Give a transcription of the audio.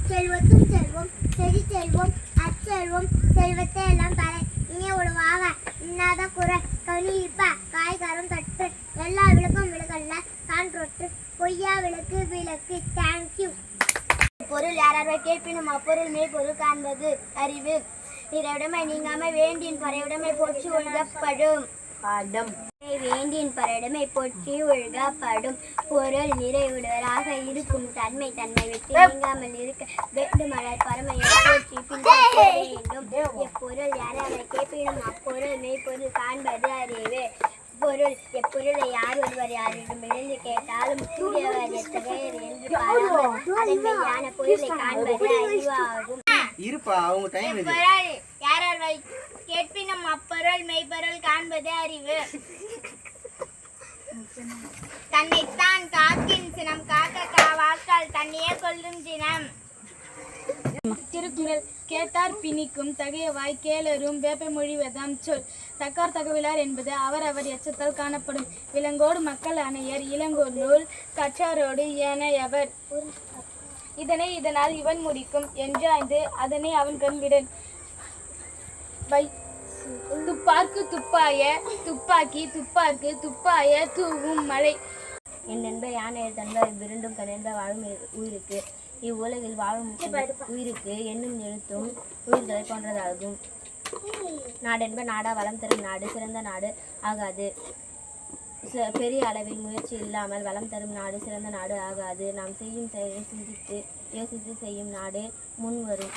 செல்வத்தும் செல்வம் செடி செல்வம் அச்செல்வம் செல்வத்தை எல்லாம் தலை இங்கே விடுவாங்க இன்னாத குறை கனி இப்ப காய்கறம் தட்டு எல்லா விளக்கும் விளக்கல்ல சான்றொட்டு பொய்யா விளக்கு விளக்கு தேங்க்யூ. பொருள் யாரார்வை கேட்பினும் அப்பொருள் மெய்ப்பொருள் காண்பது அறிவு. நிறைவுடைமை நீங்காம வேண்டியின் பறையுடைமை போற்றி ஒழுகப்படும். வேண்டியின் பறையுடைமை போற்றி ஒழுகப்படும். பொருள் நிறைவுடையவராக இருக்கும் தன்மை விட்டு நீங்காமல் இருக்க வேண்டுமலர் பரமையை போற்றி பின்பற்ற வேண்டும். எப்பொருள் யாரார்வை கேட்பினும் அப்பொருள் மெய்ப்பொருள் காண்பது அறிவு. பொருள் எப்பொருளை யார் ஒருவர் யாரிடம் எழுந்து கேட்டாலும் கூடியவர் எத்தகையர் என்று பாராமல் அதன் மெய்யான பொருளை காண்பது அறிவாகும். யாரார்வை கேட்பினும் அப்பொருள் மெய்ப்பொருள் காண்பது அறிவு. தன்னைத்தான் காக்கின் சினம் காக்க வாக்கால் தன்னையே கொல்லும் சினம். திருக்குறள் கேட்டார் பிணிக்கும் தகையவாய் கேளரும் வேப்பை மொழிவதாம் சொல். தக்கார் தகவலார் என்பது அவர் எச்சத்தால் காணப்படும். விலங்கோடு மக்கள் அணையர் இளங்கோர் நூல் கற்றாரோடு ஏனையவர். இதனை இதனால் இவன் முடிக்கும் என்றாய்ந்து அதனை அவன் கண்விடன். துப்பார்க்கு துப்பாய துப்பாக்கி துப்பார்க்கு துப்பாய தூவும் மழை. என் நண்பர் யானை தன்பர் விருண்டும் கண்ட வாழும் உயிருக்கு. இவ்வுலகில் வாழும் உயிருக்கு என்னும் எழுத்தும் உயிர்களை போன்றதாகும். நாடென்ப நாடா வளம் தரும் நாடு சிறந்த நாடு ஆகாது. பெரிய அளவில் முயற்சி இல்லாமல் வளம் தரும் நாடு சிறந்த நாடு ஆகாது. நாம் செய்யும் செயலை சிந்தித்து யோசித்து செய்யும் நாடு முன் வரும்.